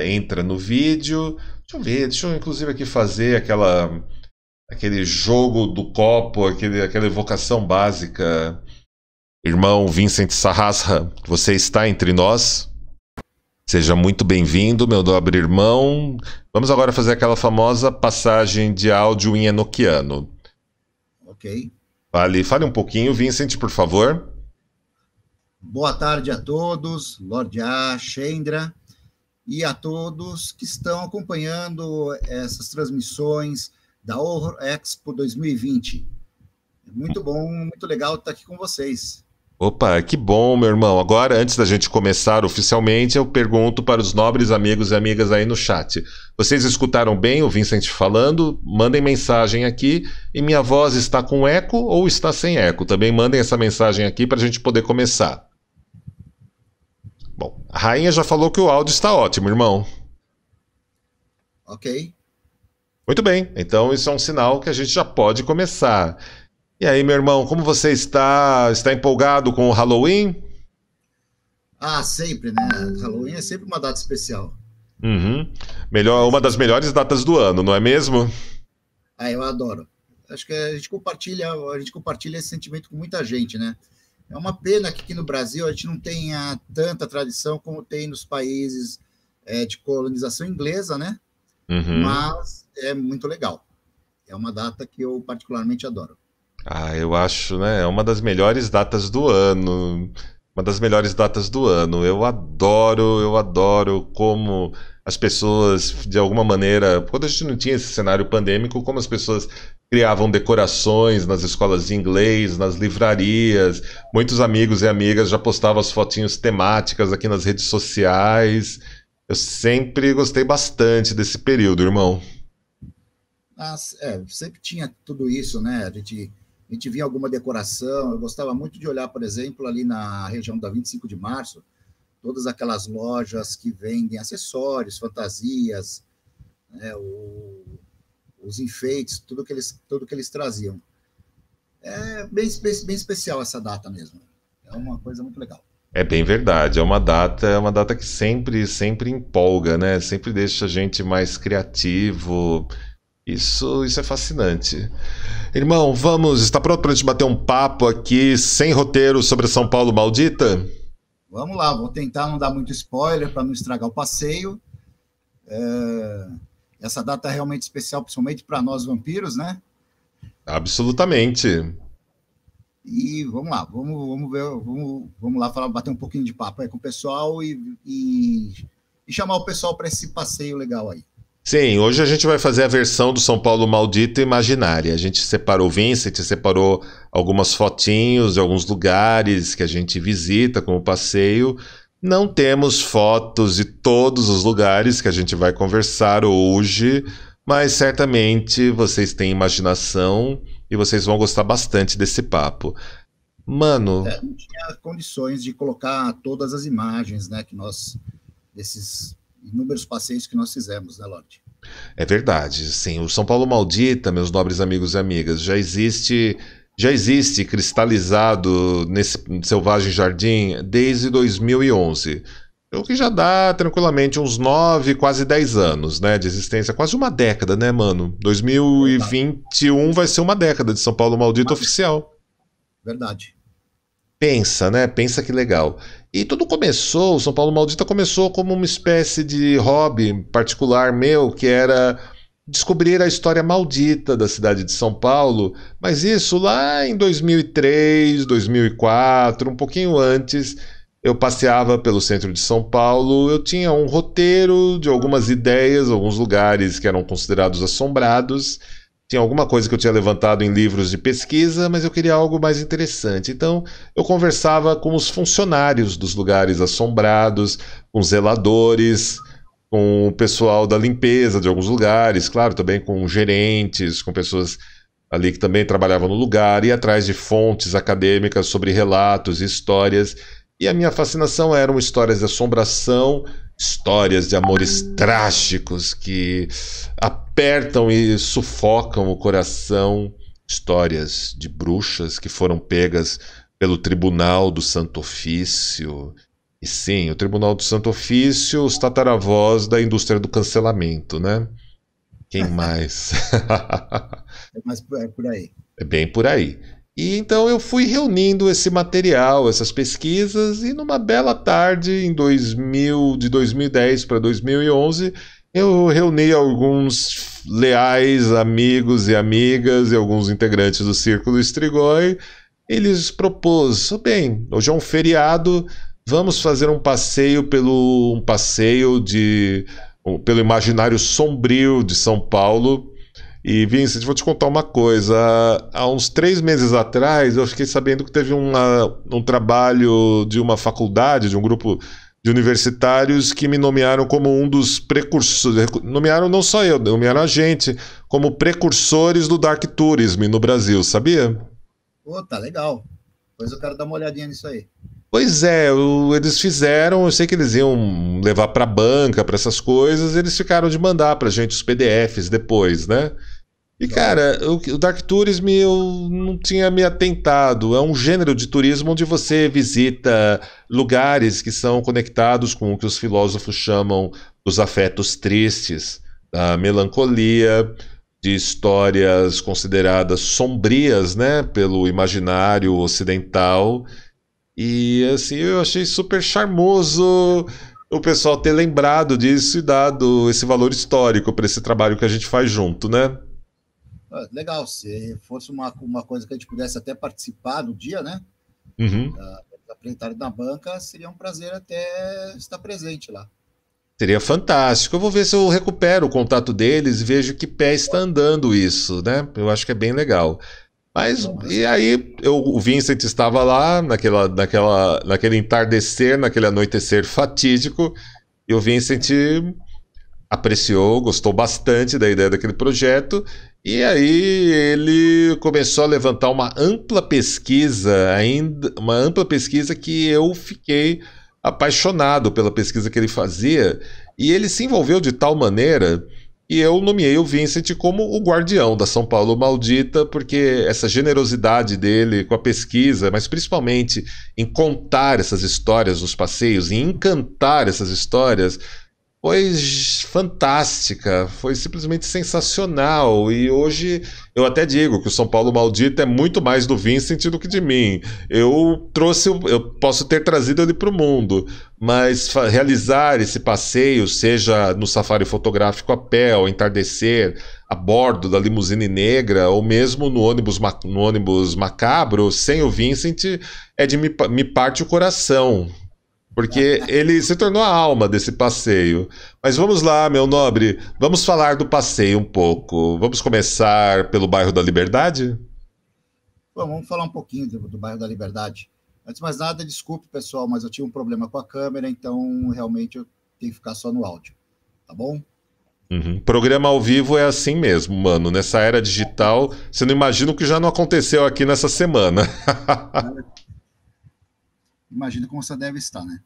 entra no vídeo. Deixa eu ver, deixa eu inclusive aqui fazer aquele jogo do copo, aquela evocação básica. Irmão Vincent Sarrasra, você está entre nós? Seja muito bem-vindo, meu nobre irmão. Vamos agora fazer aquela famosa passagem de áudio em enoquiano. Ok. Fale um pouquinho, Vincent, por favor. Boa tarde a todos, Lorde A, Shendra, e a todos que estão acompanhando essas transmissões da Horror Expo 2020. Muito bom, muito legal estar aqui com vocês. Opa, que bom, meu irmão. Agora, antes da gente começar oficialmente, eu pergunto para os nobres amigos e amigas aí no chat. Vocês escutaram bem o Vincent falando? Mandem mensagem aqui. E minha voz está com eco ou está sem eco? Também mandem essa mensagem aqui para a gente poder começar. Bom, a rainha já falou que o áudio está ótimo, irmão. Ok. Muito bem, então isso é um sinal que a gente já pode começar. E aí, meu irmão, como você está? Está empolgado com o Halloween? Ah, sempre, né? Halloween é sempre uma data especial. Uhum. Uma das melhores datas do ano, não é mesmo? Ah, eu adoro. Acho que a gente compartilha esse sentimento com muita gente, né? É uma pena que aqui no Brasil a gente não tenha tanta tradição como tem nos países de colonização inglesa, né? Uhum. Mas é muito legal. É uma data que eu particularmente adoro. Ah, eu acho, né? É uma das melhores datas do ano. Uma das melhores datas do ano. Eu adoro como as pessoas, de alguma maneira, quando a gente não tinha esse cenário pandêmico, como as pessoas criavam decorações nas escolas de inglês, nas livrarias. Muitos amigos e amigas já postavam as fotinhos temáticas aqui nas redes sociais. Eu sempre gostei bastante desse período, irmão. Sempre tinha tudo isso, né? A gente via alguma decoração. Eu gostava muito de olhar, por exemplo, ali na região da 25 de março, todas aquelas lojas que vendem acessórios, fantasias, né? Os enfeites, tudo que eles traziam. É bem especial essa data mesmo. É uma coisa muito legal. É bem verdade, é uma data que sempre empolga, né? Sempre deixa a gente mais criativo. Isso é fascinante. Irmão, está pronto para a gente bater um papo aqui, sem roteiro, sobre São Paulo maldita? Vamos lá, vou tentar não dar muito spoiler para não estragar o passeio. Essa data é realmente especial, principalmente para nós vampiros, né? Absolutamente. E vamos lá, vamos lá bater um pouquinho de papo aí com o pessoal e chamar o pessoal para esse passeio legal aí. Sim, hoje a gente vai fazer a versão do São Paulo maldito imaginária. A gente separou, o Vincent separou algumas fotinhos de alguns lugares que a gente visita como passeio. Não temos fotos de todos os lugares que a gente vai conversar hoje, mas certamente vocês têm imaginação e vocês vão gostar bastante desse papo. Mano... Não tinha condições de colocar todas as imagens, né, desses inúmeros passeios que nós fizemos, né, Lorde? É verdade, sim. O São Paulo maldita, meus nobres amigos e amigas, já existe cristalizado nesse selvagem jardim desde 2011. O que já dá tranquilamente uns 9, quase 10 anos, né, de existência. Quase uma década, né, mano? 2021 vai ser uma década de São Paulo maldito oficial. Verdade. Pensa, né? Pensa que legal. E tudo começou, o São Paulo Maldita começou como uma espécie de hobby particular meu, que era descobrir a história maldita da cidade de São Paulo, mas isso lá em 2003, 2004, um pouquinho antes, eu passeava pelo centro de São Paulo, eu tinha um roteiro de algumas ideias, alguns lugares que eram considerados assombrados. Tinha alguma coisa que eu tinha levantado em livros de pesquisa, mas eu queria algo mais interessante. Então, eu conversava com os funcionários dos lugares assombrados, com zeladores, com o pessoal da limpeza de alguns lugares, claro, também com gerentes, com pessoas ali que também trabalhavam no lugar, ia atrás de fontes acadêmicas sobre relatos e histórias. E a minha fascinação eram histórias de assombração, histórias de amores trágicos que apertam e sufocam o coração, histórias de bruxas que foram pegas pelo Tribunal do Santo Ofício, E sim, o Tribunal do Santo Ofício, os tataravós da indústria do cancelamento, né? Quem mais? Mas é por aí. É bem por aí. E então eu fui reunindo esse material, essas pesquisas, e numa bela tarde, de 2010 para 2011, eu reuni alguns leais amigos e amigas e alguns integrantes do Círculo Strigoi. Eles propôs, bem, hoje é um feriado, vamos fazer um passeio pelo imaginário sombrio de São Paulo. E, Vincent, vou te contar uma coisa. Há uns 3 meses atrás, eu fiquei sabendo que teve um trabalho de uma faculdade, de um grupo de universitários que me nomearam como um dos precursores. Nomearam não só eu, nomearam a gente como precursores do Dark Tourism no Brasil, sabia? Pô, tá legal. Depois eu quero dar uma olhadinha nisso aí. Pois é, eles fizeram, eu sei que eles iam levar para banca, para essas coisas, eles ficaram de mandar pra gente os PDFs depois, né? E Joia. cara, o Dark Tourism eu não tinha me atentado. É um gênero de turismo onde você visita lugares que são conectados com o que os filósofos chamam dos afetos tristes, da melancolia, de histórias consideradas sombrias, né, pelo imaginário ocidental. E assim, eu achei super charmoso o pessoal ter lembrado disso e dado esse valor histórico para esse trabalho que a gente faz junto, né? Ah, legal, se fosse uma coisa que a gente pudesse até participar do dia, né? Uhum. Apresentar na banca, seria um prazer até estar presente lá. Seria fantástico. Eu vou ver se eu recupero o contato deles e vejo que pé está andando isso, né? Eu acho que é bem legal. Mas, Bom, e aí, o Vincent estava lá naquele entardecer, naquele anoitecer fatídico, e o Vincent apreciou, gostou bastante da ideia daquele projeto, e aí ele começou a levantar uma ampla pesquisa que eu fiquei apaixonado pela pesquisa que ele fazia, e ele se envolveu de tal maneira e eu nomeei o Vincent como o guardião da São Paulo Maldita, porque essa generosidade dele com a pesquisa, mas principalmente em contar essas histórias nos passeios, em encantar essas histórias, foi fantástica, foi simplesmente sensacional. E hoje eu até digo que o São Paulo Maldito é muito mais do Vincent do que de mim. Eu posso ter trazido ele para o mundo, mas realizar esse passeio, seja no safari fotográfico a pé, ao entardecer, a bordo da limusine negra, ou mesmo no ônibus macabro, sem o Vincent, me parte o coração. Porque ele se tornou a alma desse passeio. Mas vamos lá, meu nobre, vamos falar do passeio um pouco. Vamos começar pelo bairro da Liberdade? Bom, vamos falar um pouquinho do bairro da Liberdade. Antes de mais nada, desculpe, pessoal, mas eu tinha um problema com a câmera, então realmente eu tenho que ficar só no áudio, tá bom? Uhum. Programa ao vivo é assim mesmo, mano. Nessa era digital, você não imagina o que já não aconteceu aqui nessa semana. Imagina como você deve estar, né?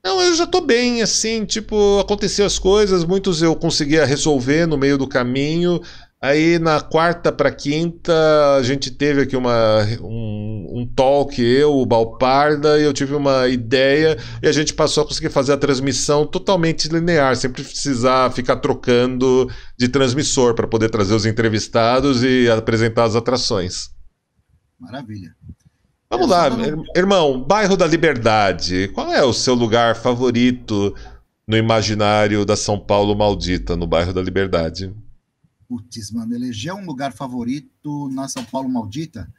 Não, eu já tô bem, assim, tipo, aconteceu as coisas, muitos eu conseguia resolver no meio do caminho. Aí na quarta pra quinta a gente teve aqui um talk, eu, o Balparda, e eu tive uma ideia e a gente passou a conseguir fazer a transmissão totalmente linear, sem precisar ficar trocando de transmissor para poder trazer os entrevistados e apresentar as atrações. Maravilha. Vamos Só lá, dando um... irmão, bairro da Liberdade. Qual é o seu lugar favorito no imaginário da São Paulo maldita, no bairro da Liberdade? Putz, mano, eleger um lugar favorito na São Paulo Maldita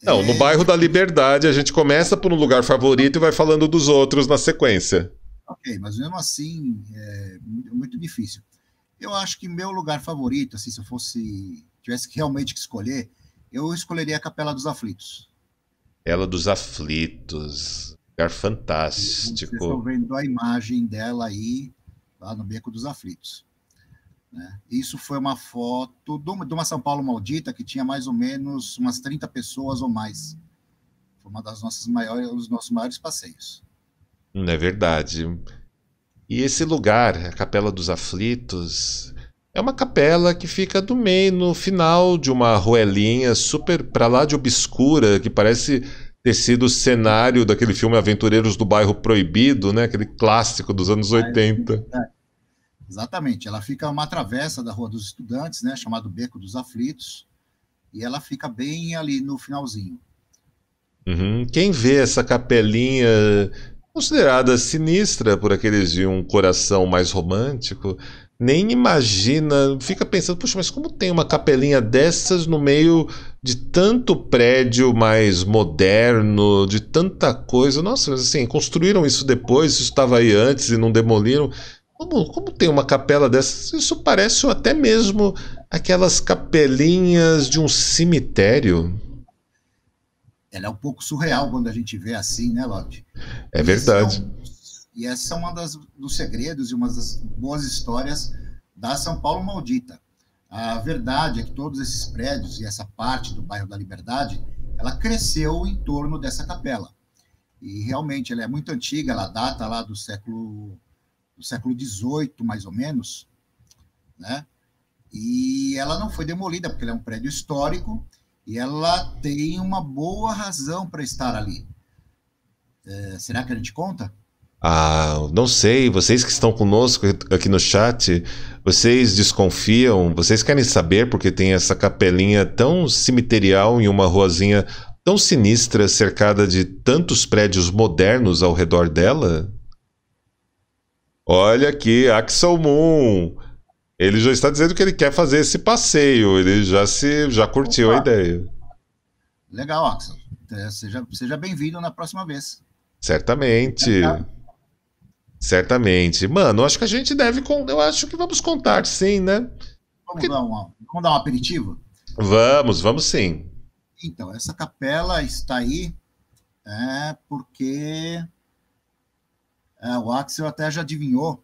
Não, no é bairro da difícil. Liberdade a gente começa por um lugar favorito e vai falando dos outros na sequência. Ok, mas mesmo assim é muito difícil. Eu acho que meu lugar favorito, assim, se eu tivesse realmente que escolher, eu escolheria a Capela dos Aflitos. Ela dos Aflitos. Lugar Vocês estão fantástico. vendo a imagem dela aí, lá no Beco dos Aflitos. Né? Isso foi uma foto de uma São Paulo Maldita que tinha mais ou menos umas 30 pessoas ou mais. Foi uma das os nossos maiores passeios. Não é verdade. E esse lugar, a Capela dos Aflitos, é uma capela que fica do meio, no final de uma ruelinha super pra lá de obscura, que parece ter sido o cenário daquele filme Aventureiros do Bairro Proibido, né? Aquele clássico dos anos Mas, 80. exatamente, ela fica uma travessa da Rua dos Estudantes, né, chamado Beco dos Aflitos, e ela fica bem ali no finalzinho. Uhum. Quem vê essa capelinha considerada sinistra por aqueles de um coração mais romântico, nem imagina, fica pensando, puxa, mas como tem uma capelinha dessas no meio de tanto prédio mais moderno, de tanta coisa? Nossa, mas assim, construíram isso depois, isso estava aí antes e não demoliram. Como tem uma capela dessas? Isso parece até mesmo aquelas capelinhas de um cemitério. Ela é um pouco surreal quando a gente vê assim, né, Lodi? É E esse é verdade. um, e essa é uma dos segredos e uma das boas histórias da São Paulo Maldita. A verdade é que todos esses prédios e essa parte do bairro da Liberdade, ela cresceu em torno dessa capela. E realmente ela é muito antiga, ela data lá do século XVIII, mais ou menos, né? E ela não foi demolida, porque ela é um prédio histórico e ela tem uma boa razão para estar ali. Será que a gente conta? Ah, não sei, vocês que estão conosco aqui no chat, vocês desconfiam? Vocês querem saber porque tem essa capelinha tão cemiterial em uma ruazinha tão sinistra, cercada de tantos prédios modernos ao redor dela? Olha aqui, Axel Moon. Ele já está dizendo que ele quer fazer esse passeio, ele já curtiu a Opa, ideia. legal, Axel. Seja bem-vindo na próxima vez. Certamente. Certamente. Mano, acho que a gente deve. Eu acho que vamos contar, sim, né? Vamos Porque- dar, vamos dar um aperitivo? Vamos sim. Então, essa capela está aí porque o Axel até já adivinhou.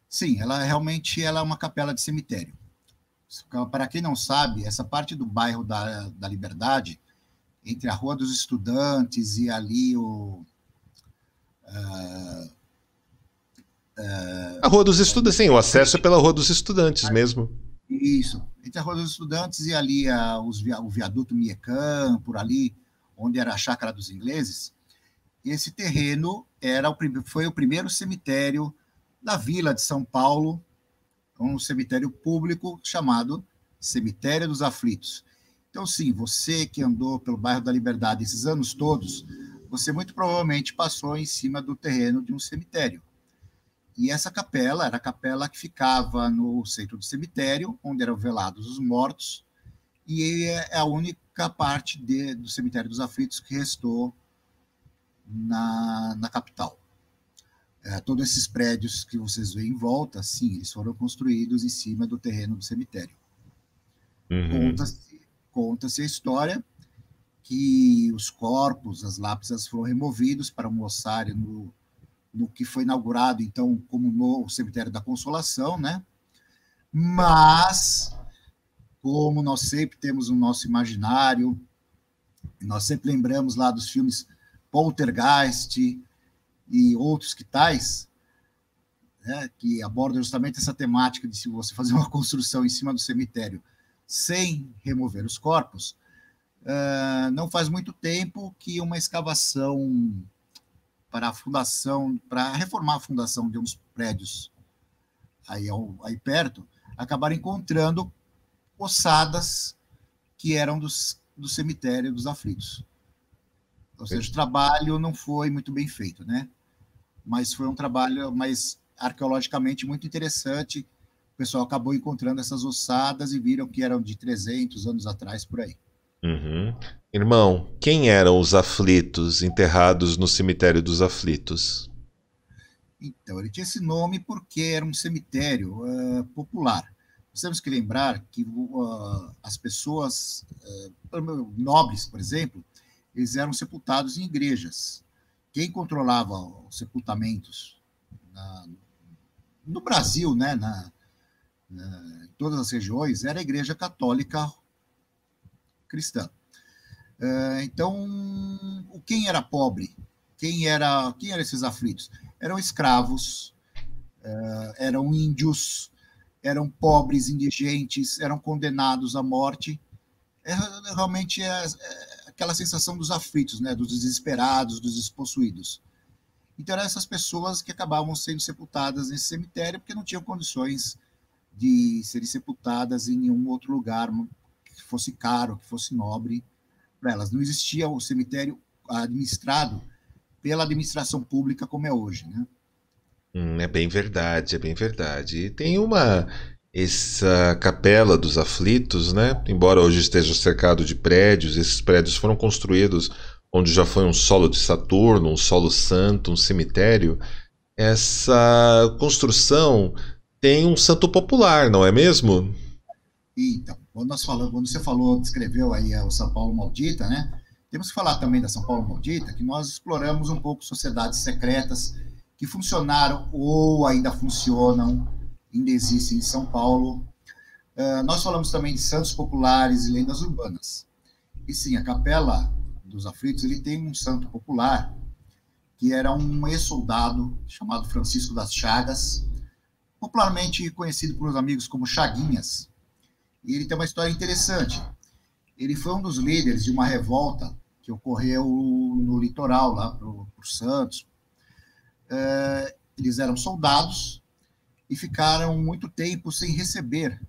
Sim, ela realmente ela é uma capela de cemitério. Para quem não sabe, essa parte do bairro da Liberdade, entre a Rua dos Estudantes e ali A Rua dos Estudantes, sim, o acesso é pela Rua dos Estudantes mesmo. isso, entre a Rua dos Estudantes e ali o viaduto Miecan, por ali, onde era a Chácara dos Ingleses, esse terreno foi o primeiro cemitério da Vila de São Paulo, um cemitério público chamado Cemitério dos Aflitos. Então, sim, você que andou pelo bairro da Liberdade esses anos todos, você muito provavelmente passou em cima do terreno de um cemitério. E essa capela era a capela que ficava no centro do cemitério, onde eram velados os mortos, e é a única parte do cemitério dos Aflitos que restou na capital. Todos esses prédios que vocês veem em volta, sim, eles foram construídos em cima do terreno do cemitério. Uhum. Conta-se a história que os corpos, as lápides foram removidos para um ossário no que foi inaugurado, então, como no cemitério da Consolação, né? Mas, como nós sempre temos no nosso imaginário, nós sempre lembramos lá dos filmes Poltergeist e outros que tais, né, que abordam justamente essa temática de se você fazer uma construção em cima do cemitério sem remover os corpos, não faz muito tempo que uma escavação para reformar a fundação de uns prédios aí perto, acabaram encontrando ossadas que eram do cemitério dos Aflitos. Ou seja, o trabalho não foi muito bem feito, né? Mas foi um trabalho mais arqueologicamente muito interessante. O pessoal acabou encontrando essas ossadas e viram que eram de 300 anos atrás, por aí. Uhum. Irmão, quem eram os aflitos enterrados no cemitério dos aflitos? Então, ele tinha esse nome porque era um cemitério popular. Nós temos que lembrar que as pessoas nobres, por exemplo, eles eram sepultados em igrejas. Quem controlava os sepultamentos no Brasil, né, em todas as regiões, era a Igreja Católica Cristã. Então, quem era pobre? Quem eram esses aflitos? Eram escravos, eram índios, eram pobres, indigentes, eram condenados à morte. Realmente aquela sensação dos aflitos, né, dos desesperados, dos despossuídos. Então, eram essas pessoas que acabavam sendo sepultadas nesse cemitério porque não tinham condições de serem sepultadas em nenhum outro lugar que fosse caro, que fosse nobre para elas. Não existia o cemitério administrado pela administração pública como é hoje, né? É bem verdade, é bem verdade. E tem essa Capela dos Aflitos, né? Embora hoje esteja cercado de prédios, esses prédios foram construídos onde já foi um solo de Saturno, um solo santo, um cemitério. Essa construção tem um santo popular, não é mesmo? Então, quando você falou, descreveu aí o São Paulo Maldita, né? Temos que falar também da São Paulo Maldita, que nós exploramos um pouco sociedades secretas que funcionaram ou ainda funcionam, ainda existem em São Paulo. Nós falamos também de santos populares e lendas urbanas. E sim, a Capela dos Aflitos, ele tem um santo popular que era um ex-soldado chamado Francisco das Chagas, popularmente conhecido por os amigos como Chaguinhas. E ele tem uma história interessante. Ele foi um dos líderes de uma revolta que ocorreu no litoral, lá por Santos. Eles eram soldados e ficaram muito tempo sem receber.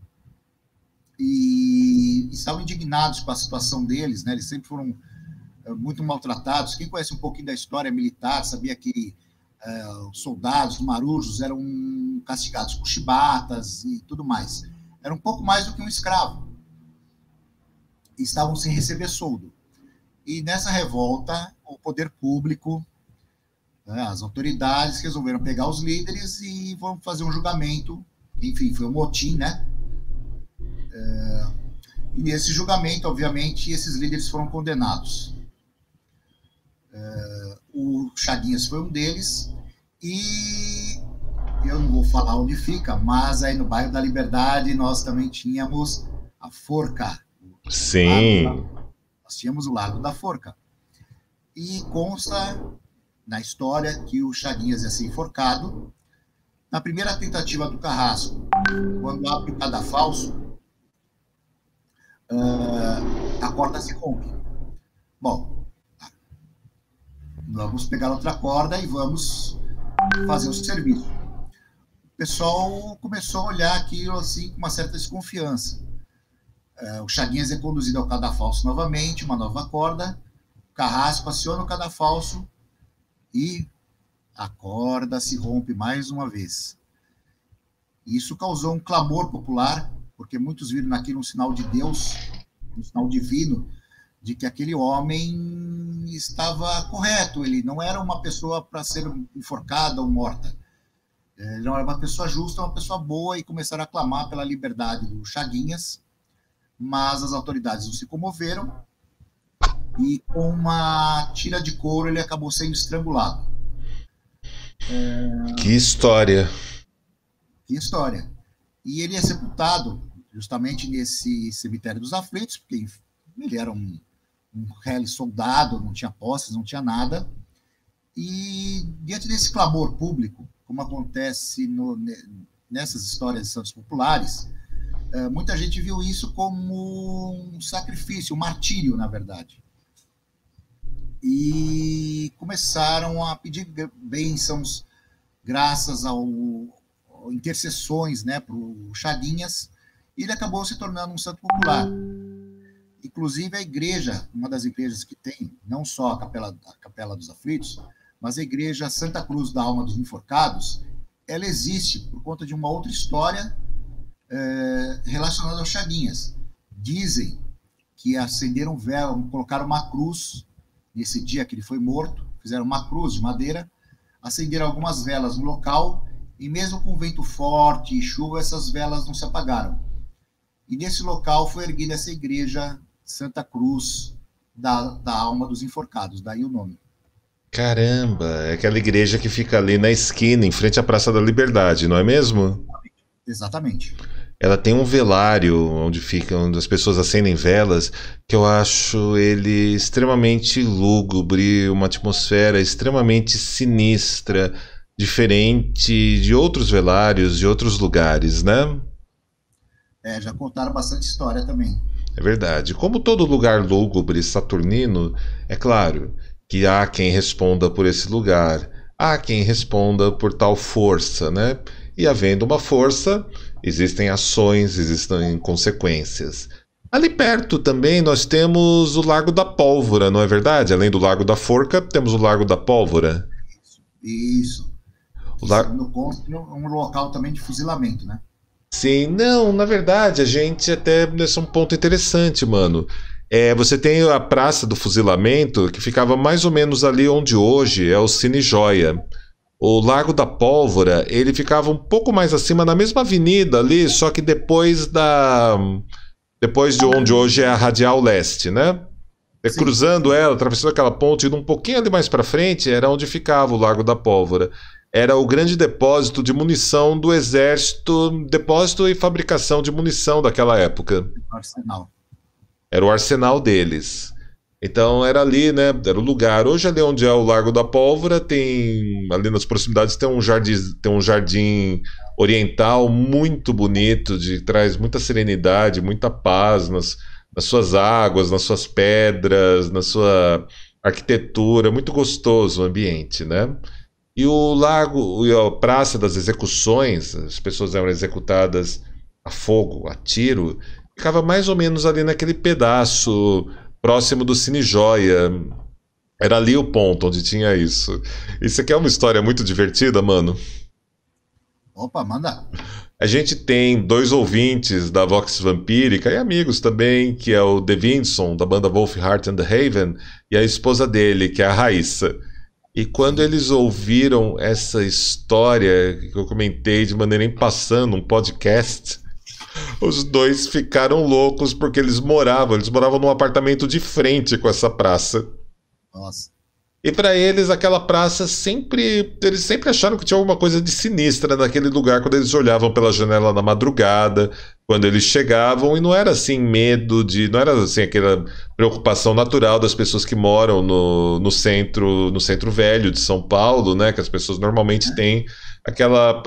E estavam indignados com a situação deles, né? Eles sempre foram muito maltratados. Quem conhece um pouquinho da história militar sabia que os soldados, os marujos, eram castigados com chibatas e tudo mais. Era um pouco mais do que um escravo. E estavam sem receber soldo. E nessa revolta, o poder público, as autoridades resolveram pegar os líderes e vão fazer um julgamento. Enfim, foi um motim, né? E nesse julgamento, obviamente, esses líderes foram condenados. O Chaguinhas foi um deles, e eu não vou falar onde fica, mas aí no bairro da Liberdade nós também tínhamos a Forca. Sim. Nós tínhamos o Largo da Forca. E consta na história que o Chaguinhas ia ser enforcado. Na primeira tentativa do Carrasco, quando abre o cadafalso, a corda se rompe. Bom, vamos pegar outra corda e vamos fazer o serviço. O pessoal começou a olhar aquilo assim com uma certa desconfiança. O Chaguinhas é conduzido ao cadafalso novamente, uma nova corda, o Carrasco aciona o cadafalso e a corda se rompe mais uma vez. Isso causou um clamor popular, porque muitos viram naquilo um sinal de Deus, um sinal divino, de que aquele homem estava correto, ele não era uma pessoa para ser enforcada ou morta. Ele não era uma pessoa justa, uma pessoa boa, e começaram a clamar pela liberdade do Chaguinhas, mas as autoridades não se comoveram, e com uma tira de couro ele acabou sendo estrangulado. Que história! Que história! E ele é sepultado justamente nesse cemitério dos aflitos, porque ele era um réu soldado, não tinha posses, não tinha nada. E diante desse clamor público, como acontece nessas histórias de santos populares, muita gente viu isso como um sacrifício, um martírio, na verdade. E começaram a pedir bênçãos, graças ao intercessões, né, para o Chaguinhas, e ele acabou se tornando um santo popular. Inclusive a igreja, uma das igrejas que tem, não só a Capela dos Aflitos, mas a igreja Santa Cruz da Alma dos Enforcados, ela existe por conta de uma outra história relacionada ao Chaguinhas. Dizem que acenderam vela, colocaram uma cruz nesse dia que ele foi morto, fizeram uma cruz de madeira, acenderam algumas velas no local, e mesmo com vento forte e chuva, essas velas não se apagaram. E nesse local foi erguida essa igreja Santa Cruz da Alma dos Enforcados, daí o nome. Caramba, é aquela igreja que fica ali na esquina, em frente à Praça da Liberdade, não é mesmo? Exatamente. Ela tem um velário onde as pessoas acendem velas, que eu acho ele extremamente lúgubre, uma atmosfera extremamente sinistra, diferente de outros velários, de outros lugares, né? Já contaram bastante história também. É verdade. Como todo lugar lúgubre saturnino, é claro que há quem responda por esse lugar, há quem responda por tal força, né? E havendo uma força, existem ações, existem consequências. Ali perto também nós temos o Lago da Pólvora, não é verdade? Além do Lago da Forca, temos o Lago da Pólvora. Isso. O Que, la... segundo consta, é um local também de fuzilamento, né? Sim, não, na verdade, a gente até. Esse é um ponto interessante, mano. Você tem a Praça do Fuzilamento, que ficava mais ou menos ali onde hoje é o Cine Joia. O Lago da Pólvora, ele ficava um pouco mais acima, na mesma avenida ali, só que depois de onde hoje é a Radial Leste, né? Sim. Cruzando ela, atravessando aquela ponte, indo um pouquinho ali mais para frente, era onde ficava o Lago da Pólvora. Era o grande depósito de munição do exército, depósito e fabricação de munição daquela época. Arsenal. Era o arsenal deles. Então era ali, né? Era o lugar. Hoje ali onde é o Largo da Pólvora, tem ali nas proximidades tem um jardim oriental muito bonito, traz muita serenidade, muita paz nas suas águas, nas suas pedras, na sua arquitetura, muito gostoso o ambiente, né? E o lago, e a Praça das Execuções, as pessoas eram executadas a fogo, a tiro, ficava mais ou menos ali naquele pedaço próximo do Cine Joia. Era ali o ponto onde tinha isso. Isso aqui é uma história muito divertida, mano. Opa, manda. A gente tem dois ouvintes da Vox Vampírica e amigos também, que é o De Vinson, da banda Wolfheart and the Haven, e a esposa dele, que é a Raíssa. E quando eles ouviram essa história que eu comentei de maneira em passando, um podcast, os dois ficaram loucos porque eles moravam num apartamento de frente com essa praça. Nossa. E para eles aquela praça eles sempre acharam que tinha alguma coisa de sinistra naquele lugar quando eles olhavam pela janela na madrugada, quando eles chegavam, e não era assim não era assim aquela preocupação natural das pessoas que moram no centro velho de São Paulo, né, que as pessoas normalmente têm aquela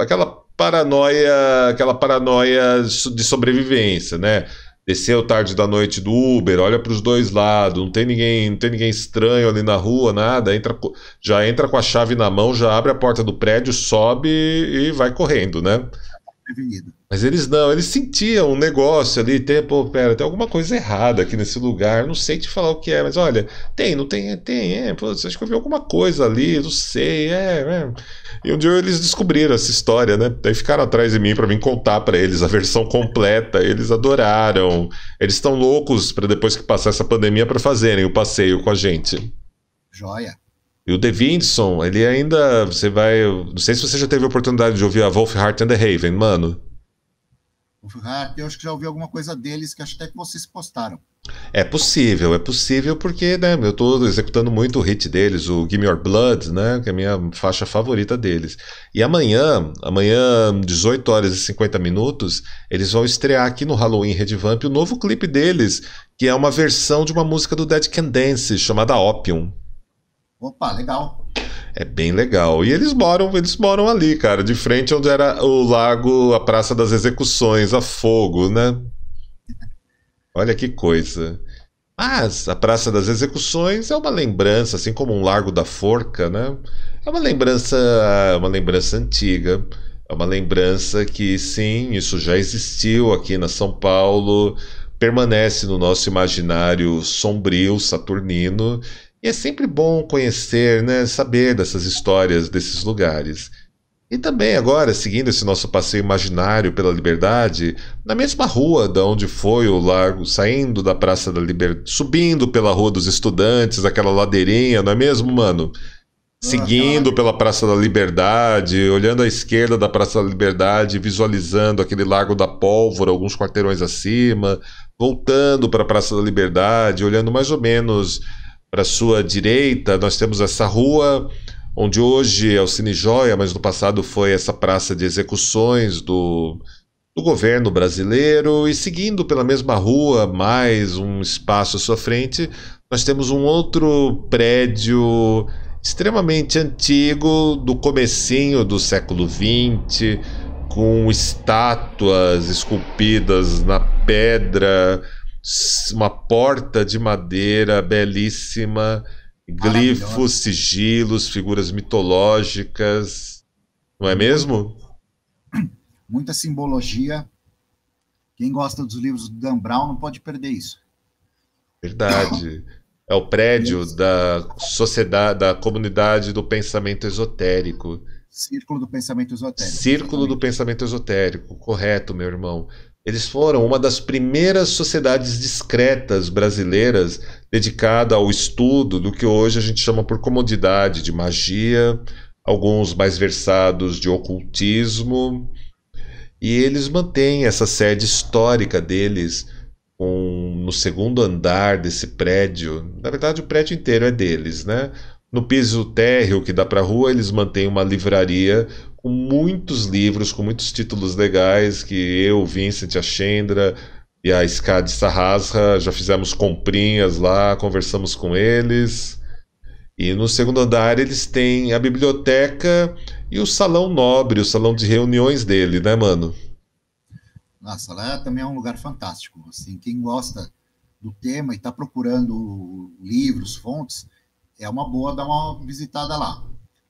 paranoia de sobrevivência, né? Desceu tarde da noite do Uber, olha para os dois lados, não tem ninguém estranho ali na rua, nada, já entra com a chave na mão, já abre a porta do prédio, sobe e vai correndo, né? Prevenido. Mas eles não, eles sentiam um negócio ali, pô, pera, tem alguma coisa errada aqui nesse lugar, não sei te falar o que é, mas olha, não tem, pô, acho que eu vi alguma coisa ali, não sei, E um dia eles descobriram essa história, né? Daí ficaram atrás de mim pra mim contar pra eles a versão completa, eles adoraram, eles estão loucos pra depois que passar essa pandemia pra fazerem o passeio com a gente. Joia. E o De Vinson, ele ainda, não sei se você já teve a oportunidade de ouvir a Wolfheart and the Haven, mano. Eu acho que já ouvi alguma coisa deles que acho até que vocês postaram. É possível porque, né, eu tô executando muito o hit deles, o Gimme Your Blood, né, que é a minha faixa favorita deles. E amanhã, 18 horas e 50 minutos, eles vão estrear aqui no Halloween Red Vamp o novo clipe deles, que é uma versão de uma música do Dead Can Dance, chamada Opium. Opa, legal. É bem legal. E eles moram ali, cara, de frente onde era o lago, a Praça das Execuções, a fogo, né? Olha que coisa. Mas a Praça das Execuções é uma lembrança, assim como um Largo da Forca, né? É uma lembrança antiga. É uma lembrança que, sim, isso já existiu aqui na São Paulo, permanece no nosso imaginário sombrio, saturnino. E é sempre bom conhecer, né, saber dessas histórias desses lugares. E também agora, seguindo esse nosso passeio imaginário pela Liberdade, na mesma rua da onde foi o Largo, saindo da Praça da Liberdade, subindo pela Rua dos Estudantes, aquela ladeirinha, não é mesmo, mano? Seguindo pela Praça da Liberdade, olhando à esquerda da Praça da Liberdade, visualizando aquele Largo da Pólvora, alguns quarteirões acima, voltando para a Praça da Liberdade, olhando mais ou menos para sua direita, nós temos essa rua onde hoje é o Cine Joia, mas no passado foi essa praça de execuções do governo brasileiro. E seguindo pela mesma rua, mais um espaço à sua frente, nós temos um outro prédio extremamente antigo, do comecinho do século XX, com estátuas esculpidas na pedra, Uma porta de madeira belíssima, glifos, Maravilhosa. sigilos, figuras mitológicas, não é Muito, mesmo? muita simbologia. Quem gosta dos livros do Dan Brown não pode perder isso. Verdade. É o E prédio eles, da sociedade, da comunidade do pensamento esotérico. Círculo do Pensamento Esotérico, Círculo do exatamente. pensamento esotérico, correto, meu irmão. Eles foram uma das primeiras sociedades discretas brasileiras dedicada ao estudo do que hoje a gente chama por comodidade de magia, alguns mais versados de ocultismo, e eles mantêm essa sede histórica deles no segundo andar desse prédio. Na verdade, o prédio inteiro é deles, né? No piso térreo que dá para a rua, eles mantêm uma livraria com muitos livros, com muitos títulos legais que eu, Vincent, a Chendra e a Skadi Sarrasra já fizemos comprinhas lá, conversamos com eles. E no segundo andar eles têm a biblioteca e o salão nobre, o salão de reuniões dele, né, mano? Nossa, lá também é um lugar fantástico. Assim, quem gosta do tema e está procurando livros, fontes, é uma boa dar uma visitada lá.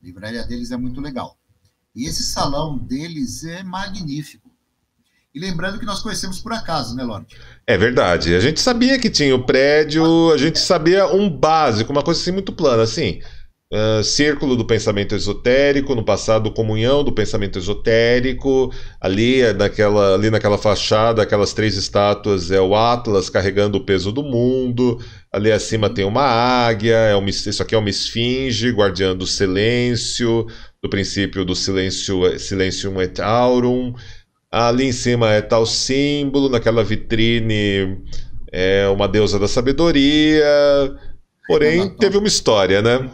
A livraria deles é muito legal. E esse salão deles é magnífico. E lembrando que nós conhecemos por acaso, né, Lorde? É verdade. A gente sabia que tinha o prédio, a gente sabia um básico, uma coisa assim muito plana, assim. Círculo do pensamento esotérico, no passado, comunhão do pensamento esotérico. Ali naquela fachada, aquelas três estátuas, é o Atlas carregando o peso do mundo. Ali acima tem uma águia, isso aqui é uma esfinge, guardiã do silêncio, do princípio do silêncio, Silentium et Aurum. Ali em cima é tal símbolo, naquela vitrine é uma deusa da sabedoria. Porém, teve uma história, né?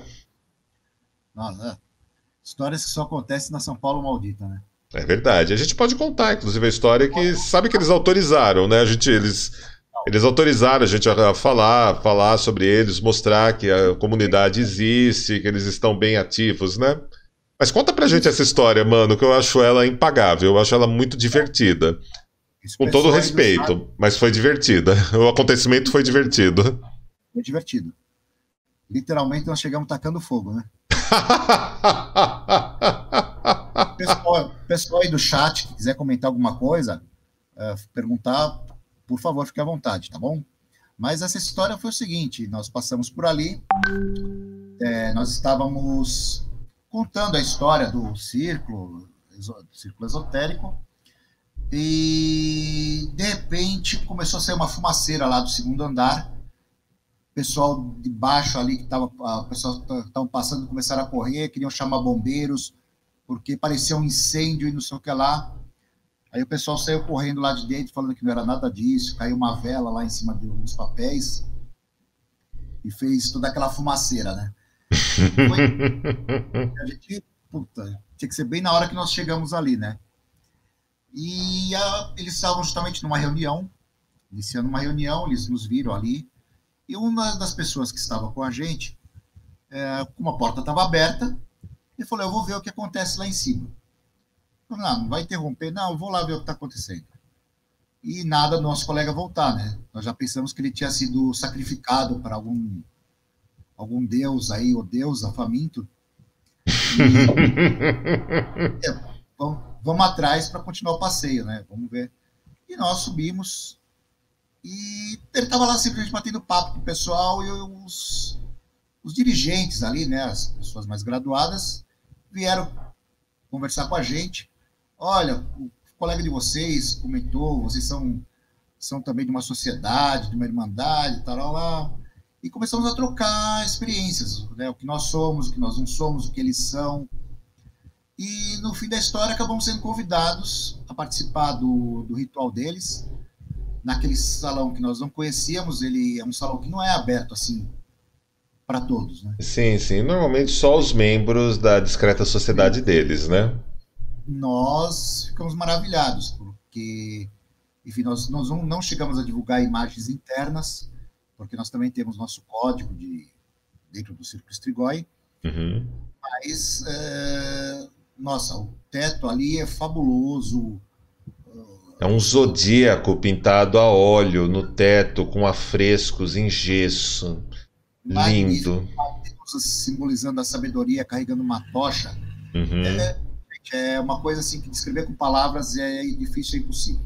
Nossa, histórias que só acontecem na São Paulo maldita, né? É verdade. A gente pode contar, inclusive, a história que sabe que eles autorizaram, né? Eles autorizaram a gente a falar sobre eles, mostrar que a comunidade existe, que eles estão bem ativos, né? Mas conta pra gente Isso, essa história, mano, que eu acho ela impagável, eu acho ela muito divertida. esse Com todo pessoal aí do chat respeito, mas foi divertida. O acontecimento foi divertido. foi divertido. Literalmente nós chegamos tacando fogo, né? Pessoal aí do chat que quiser comentar alguma coisa, perguntar, por favor, fique à vontade, tá bom? Mas essa história foi o seguinte: nós passamos por ali, nós estávamos contando a história do círculo esotérico, e de repente começou a sair uma fumaceira lá do segundo andar. O pessoal de baixo ali que estava, o pessoal estavam passando, começaram a correr, queriam chamar bombeiros, porque parecia um incêndio e não sei o que lá. Aí o pessoal saiu correndo lá de dentro, falando que não era nada disso, caiu uma vela lá em cima dos papéis e fez toda aquela fumaceira, né? E foi a gente, puta, tinha que ser bem na hora que nós chegamos ali, né? E eles estavam justamente numa reunião, iniciando uma reunião, eles nos viram ali, e uma das pessoas que estava com a gente, como a porta estava aberta, ele falou: eu vou ver o que acontece lá em cima. Eu falei: não vai interromper, não, eu vou lá ver o que está acontecendo. E nada do nosso colega voltar, né? Nós já pensamos que ele tinha sido sacrificado para algum deus aí, ou deusa faminto, e vamos atrás para continuar o passeio, né? Vamos ver. E nós subimos, e ele estava lá simplesmente batendo papo com o pessoal, e os dirigentes ali, né, as pessoas mais graduadas, vieram conversar com a gente. Olha, o colega de vocês comentou, vocês são também de uma sociedade, de uma irmandade, tal, lá. E começamos a trocar experiências, né? O que nós somos, o que nós não somos, o que eles são. E no fim da história acabamos sendo convidados a participar do ritual deles, naquele salão que nós não conhecíamos. Ele é um salão que não é aberto assim para todos, né? Sim, sim. Normalmente só os membros da discreta sociedade deles, né? Nós ficamos maravilhados, porque, enfim, nós não chegamos a divulgar imagens internas, porque nós também temos nosso código dentro do Círculo Strigoi, Uhum. mas, nossa, o teto ali é fabuloso, É um zodíaco pintado a óleo no teto com afrescos em gesso. Magnífico, Lindo. simbolizando a sabedoria, carregando uma tocha. Uhum. É, é uma coisa assim que descrever com palavras é difícil, é impossível.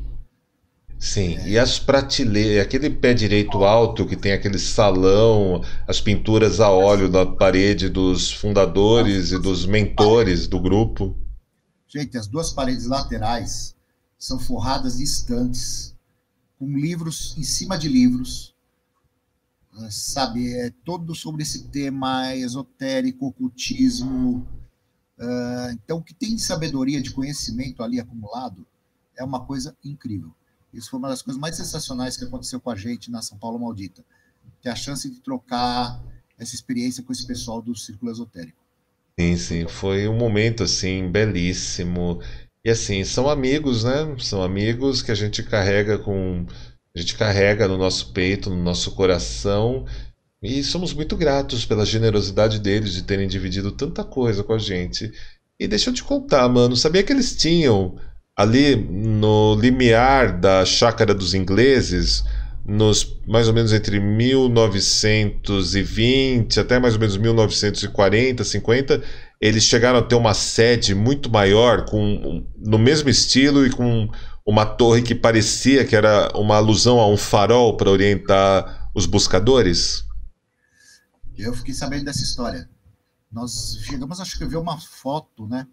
Sim, e as prateleiras, aquele pé direito alto que tem aquele salão, as pinturas a óleo na parede dos fundadores e dos mentores do grupo. Gente, as duas paredes laterais são forradas de estantes, com livros em cima de livros, sabe? É todo sobre esse tema esotérico, ocultismo. Então, o que tem de sabedoria, de conhecimento ali acumulado, é uma coisa incrível. Isso foi uma das coisas mais sensacionais que aconteceu com a gente na São Paulo Maldita, que é a chance de trocar essa experiência com esse pessoal do círculo esotérico. Sim, sim, foi um momento assim belíssimo. E assim, são amigos, né? São amigos que a gente carrega no nosso peito, no nosso coração, e somos muito gratos pela generosidade deles de terem dividido tanta coisa com a gente. E deixa eu te contar, mano, sabia que eles tinham ali no limiar da Chácara dos Ingleses, nos mais ou menos entre 1920 até mais ou menos 1940, 50, eles chegaram a ter uma sede muito maior, no mesmo estilo e com uma torre que parecia que era uma alusão a um farol para orientar os buscadores? Eu fiquei sabendo dessa história. Nós chegamos a escrever uma foto, né?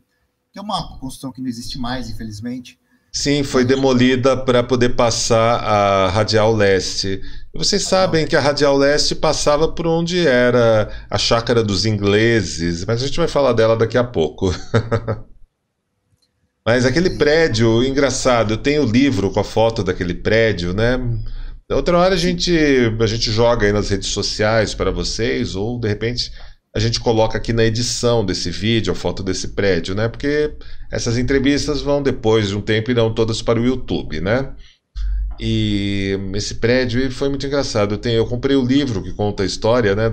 Que é uma construção que não existe mais, infelizmente. Sim, foi Mas demolida para poder passar a Radial Leste. E vocês a sabem que a Radial Leste passava por onde era a Chácara dos Ingleses, mas a gente vai falar dela daqui a pouco. Mas aquele prédio, engraçado, eu tenho o livro com a foto daquele prédio, né? Outra hora a gente joga aí nas redes sociais para vocês, ou de repente a gente coloca aqui na edição desse vídeo a foto desse prédio, né? Porque essas entrevistas vão depois de um tempo irão todas para o YouTube, né? E esse prédio foi muito engraçado. Eu comprei o livro que conta a história, né?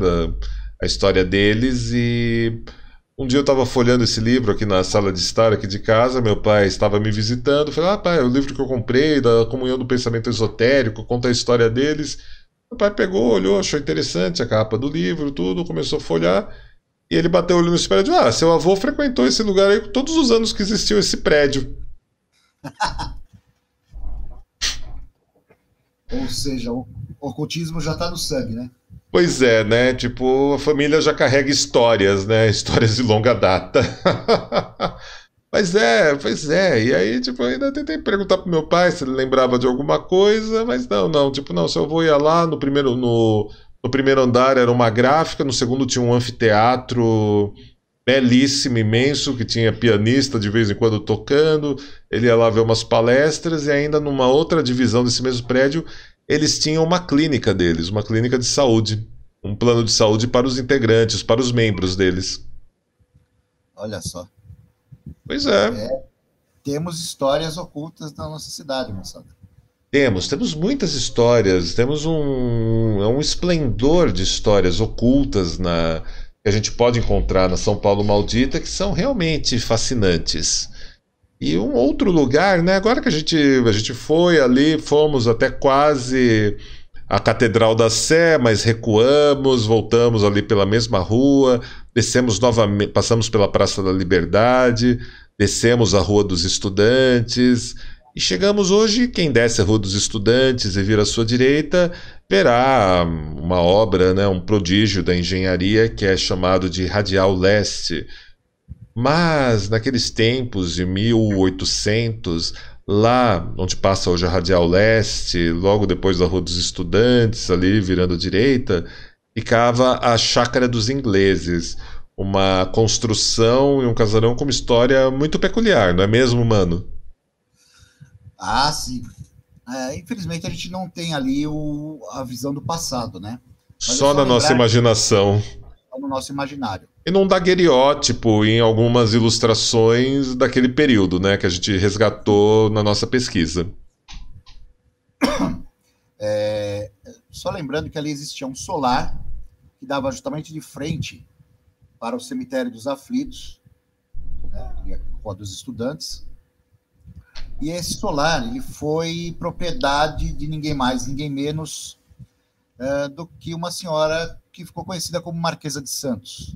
A história deles e um dia eu estava folhando esse livro aqui na sala de estar aqui de casa, meu pai estava me visitando, falei, ah pai, é o livro que eu comprei da Comunhão do Pensamento Esotérico, conta a história deles. Meu pai pegou, olhou, achou interessante a capa do livro, tudo, começou a folhar, e ele bateu o olho no espelho e disse, ah, seu avô frequentou esse lugar aí todos os anos que existiu esse prédio. Ou seja, o ocultismo já está no sangue, né? Pois é, né? Tipo, a família já carrega histórias, né? Histórias de longa data. Mas é, pois é. E aí, tipo, eu ainda tentei perguntar pro meu pai se ele lembrava de alguma coisa, mas não, não. Tipo, não, se eu vou ia lá no primeiro andar era uma gráfica, no segundo tinha um anfiteatro belíssimo, imenso, que tinha pianista de vez em quando tocando. Ele ia lá ver umas palestras e ainda numa outra divisão desse mesmo prédio, eles tinham uma clínica deles, uma clínica de saúde, um plano de saúde para os integrantes, para os membros deles. Olha só. Pois é, Temos histórias ocultas na nossa cidade, moçada. temos muitas histórias, é um esplendor de histórias ocultas que a gente pode encontrar na São Paulo Maldita que são realmente fascinantes. E um outro lugar, né? Agora que a gente foi ali, fomos até quase a Catedral da Sé, mas recuamos, voltamos ali pela mesma rua, descemos novamente, passamos pela Praça da Liberdade, descemos a Rua dos Estudantes e chegamos hoje. Quem desce a Rua dos Estudantes e vira à sua direita verá uma obra, né, um prodígio da engenharia que é chamado de Radial Leste. Mas naqueles tempos de 1800, lá onde passa hoje a Radial Leste, logo depois da Rua dos Estudantes, ali virando à direita, ficava a Chácara dos Ingleses, uma construção e um casarão com uma história muito peculiar, não é mesmo, mano? Ah, sim. Infelizmente a gente não tem ali a visão do passado, né? Mas é Só só na nossa lembrar que imaginação. está no nosso imaginário. E num daguerreótipo em algumas ilustrações daquele período, né, que a gente resgatou na nossa pesquisa. Só lembrando que ali existia um solar que dava justamente de frente para o cemitério dos aflitos, né, a Rua dos Estudantes, E esse solar ele foi propriedade de ninguém mais, ninguém menos do que uma senhora que ficou conhecida como Marquesa de Santos.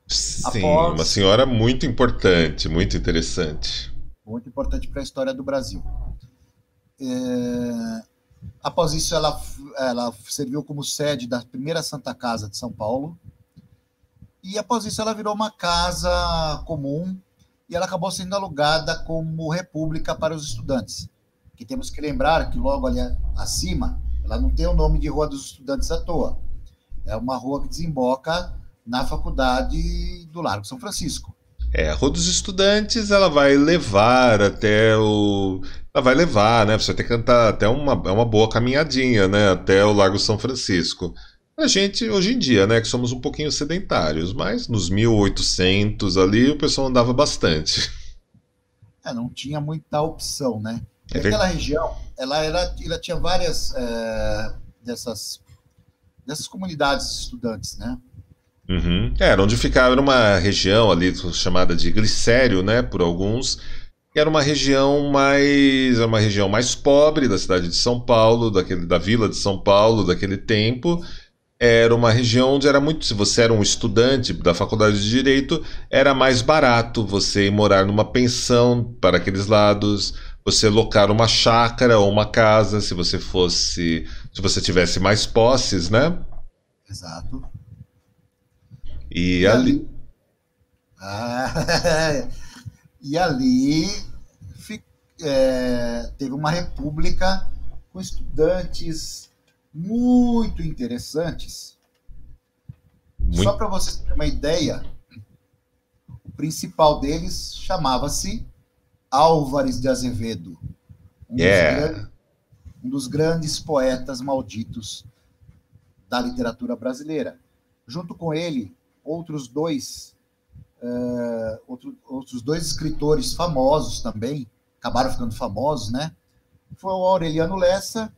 Sim, uma Após, senhora muito importante, muito interessante. muito importante para a história do Brasil. Após isso, ela serviu como sede da primeira Santa Casa de São Paulo. E após isso, ela virou uma casa comum e ela acabou sendo alugada como república para os estudantes. Que temos que lembrar que logo ali acima, ela não tem o nome de Rua dos Estudantes à toa. É uma rua que desemboca na faculdade do Largo São Francisco. É, a Rua dos Estudantes, ela vai levar até o. Ela vai levar, né? Você vai ter que cantar até é uma boa caminhadinha, né? Até o Largo São Francisco. A gente, hoje em dia, né, que somos um pouquinho sedentários, mas nos 1800 ali o pessoal andava bastante. Não tinha muita opção, né? É E aquela região, ela tinha várias dessas comunidades de estudantes, né? Uhum. Era onde ficava, era uma região ali chamada de Glicério, né, por alguns, que era uma região mais pobre da cidade de São Paulo, da vila de São Paulo, daquele tempo. Era uma região onde era muito, se você era um estudante da faculdade de Direito, era mais barato você ir morar numa pensão para aqueles lados, você locar uma chácara ou uma casa, se você tivesse mais posses, né? Exato. E E ali, ali, ah, e ali teve uma república com estudantes muito interessantes. Só muito, para vocês terem uma ideia, o principal deles chamava-se Álvares de Azevedo, um dos, é, um dos grandes poetas malditos da literatura brasileira. Junto com ele, outros dois escritores famosos também, acabaram ficando famosos, né? Foi o Aureliano Lessa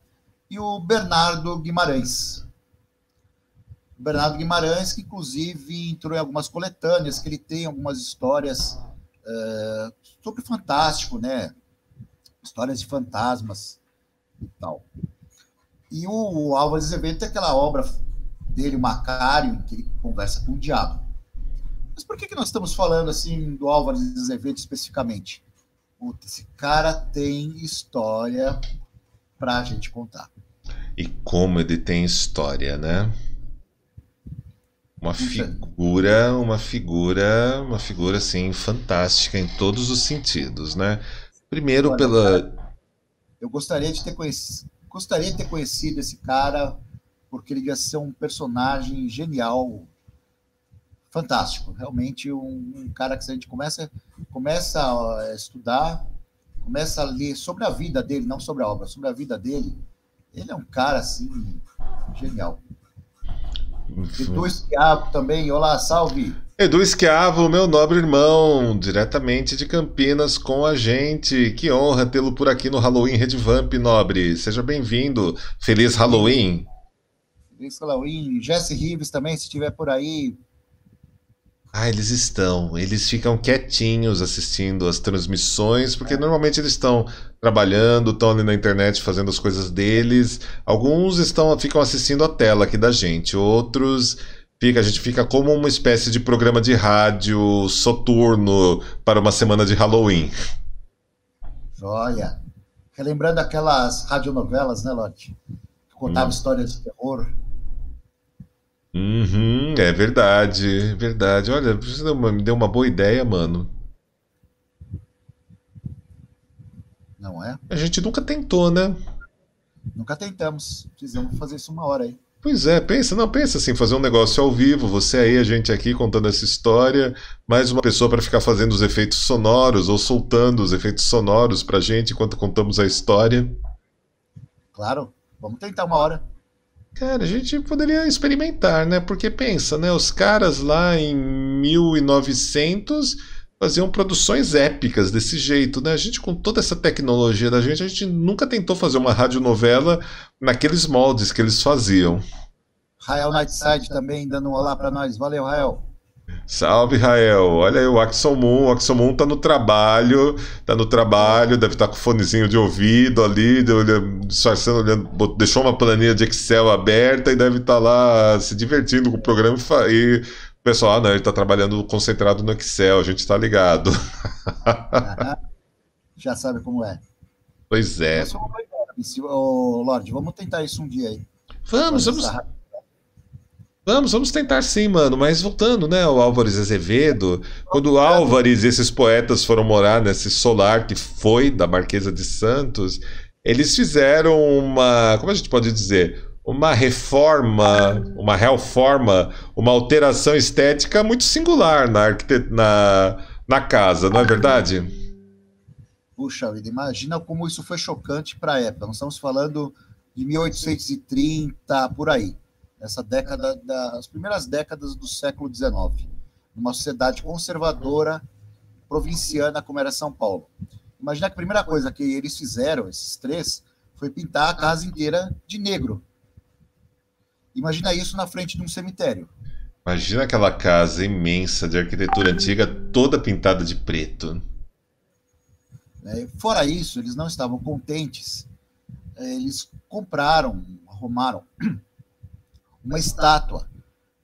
e o Bernardo Guimarães. O Bernardo Guimarães, que inclusive entrou em algumas coletâneas, que ele tem algumas histórias sobre fantástico, né? Histórias de fantasmas e tal. E o Álvares Azevedo tem aquela obra dele, o Macário, em que ele conversa com o diabo. Mas por que nós estamos falando assim do Álvares Azevedo especificamente? Puta, esse cara tem história para a gente contar. e como ele tem história, né? Puxa, Uma figura assim fantástica em todos os sentidos, né? Primeiro olha, cara, pela. eu gostaria de ter conhecido esse cara, porque ele ia ser um personagem genial, fantástico. Realmente um cara que se a gente começa a estudar, começa a ler sobre a vida dele, não sobre a obra, sobre a vida dele, ele é um cara assim genial. Edu Esquiavo também, olá, salve. Edu Esquiavo, meu nobre irmão, diretamente de Campinas com a gente. Que honra tê-lo por aqui no Halloween Redvamp, nobre. Seja bem-vindo. Feliz Halloween. Feliz Halloween. Jesse Rives também, se estiver por aí. Ah, eles estão. Eles ficam quietinhos assistindo as transmissões, porque normalmente eles estão trabalhando, estão ali na internet fazendo as coisas deles. Alguns ficam assistindo a tela aqui da gente, outros a gente fica como uma espécie de programa de rádio soturno para uma semana de Halloween. Olha, relembrando aquelas radionovelas, né, Lotte? Que contavam Hum. histórias de terror. Uhum, é verdade, verdade. Olha, você me deu uma boa ideia, mano. Não é? A gente nunca tentou, né? Nunca tentamos. Precisamos fazer isso uma hora aí. Pois é, pensa assim, fazer um negócio ao vivo, você aí, a gente aqui contando essa história, mais uma pessoa para ficar fazendo os efeitos sonoros ou soltando os efeitos sonoros pra gente enquanto contamos a história. Claro, vamos tentar uma hora. Cara, a gente poderia experimentar, né? Porque pensa, né? Os caras lá em 1900 faziam produções épicas desse jeito, né? A gente, com toda essa tecnologia da gente, a gente nunca tentou fazer uma radionovela naqueles moldes que eles faziam. Rael Nightside também dando um olá para nós. Valeu, Rael. Salve, Rael. Olha aí o Axel Moon. O Axel Moon tá no trabalho, deve estar com o fonezinho de ouvido ali, disfarçando, deixou uma planilha de Excel aberta e deve estar lá se divertindo com o programa e o pessoal, não, ele tá trabalhando concentrado no Excel, a gente tá ligado. Aham, já sabe como é. Pois Mas é. foi uma boa ideia. Ô, Lorde, vamos tentar isso um dia aí. Vamos, vamos, Organizar. vamos tentar sim, mano. Mas voltando, né, ao Álvares Azevedo, quando o Voltando. Álvares e esses poetas foram morar nesse solar que foi da Marquesa de Santos, eles fizeram uma, como a gente pode dizer, uma reforma, uma reforma, uma alteração estética muito singular na casa, não é verdade? Puxa vida, imagina como isso foi chocante para a época. Nós estamos falando de 1830, por aí. Essa década, das primeiras décadas do século XIX. Uma sociedade conservadora, provinciana, como era São Paulo. Imagina que a primeira coisa que eles fizeram, esses três, foi pintar a casa inteira de negro. Imagina isso na frente de um cemitério. Imagina aquela casa imensa de arquitetura antiga, toda pintada de preto. Né? Fora isso, eles não estavam contentes. Eles compraram, arrumaram uma estátua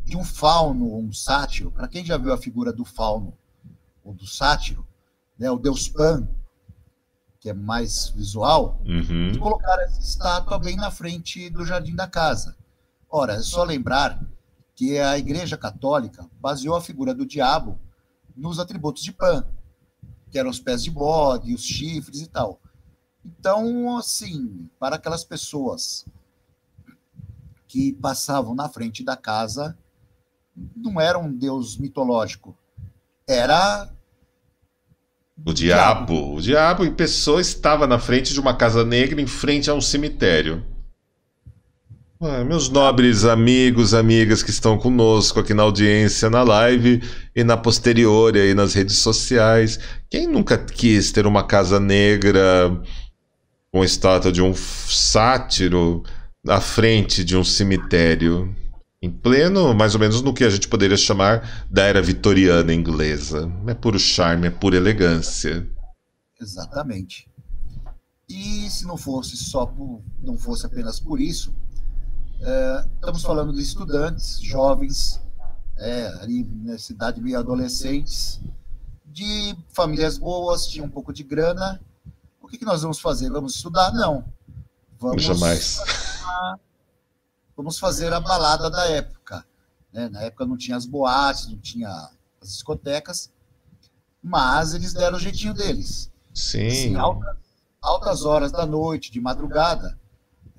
de um fauno, um sátiro. Para quem já viu a figura do fauno ou do sátiro, né, o deus Pan, que é mais visual, e Uhum. colocaram essa estátua bem na frente do jardim da casa. Ora, é só lembrar que a Igreja Católica baseou a figura do diabo nos atributos de Pan, que eram os pés de bode, os chifres e tal. Então, assim, para aquelas pessoas que passavam na frente da casa, não era um deus mitológico, era O o diabo. diabo, o diabo em pessoa estava na frente de uma casa negra em frente a um cemitério. Ah, meus nobres amigos, amigas que estão conosco aqui na audiência, na live e na posterior aí nas redes sociais. Quem nunca quis ter uma casa negra com a estátua de um sátiro à frente de um cemitério? Em pleno, mais ou menos no que a gente poderia chamar da era vitoriana inglesa. É puro charme, é pura elegância. Exatamente. E se não fosse só por, não fosse apenas por isso, estamos falando de estudantes, jovens, ali na cidade meio adolescentes, de famílias boas, tinham um pouco de grana. O que nós vamos fazer? Vamos estudar? Não. Vamos, Jamais. vamos fazer a balada da época. Né? Na época não tinha as boates, não tinha as discotecas, mas eles deram o jeitinho deles. Assim, Sim. altas horas da noite, de madrugada,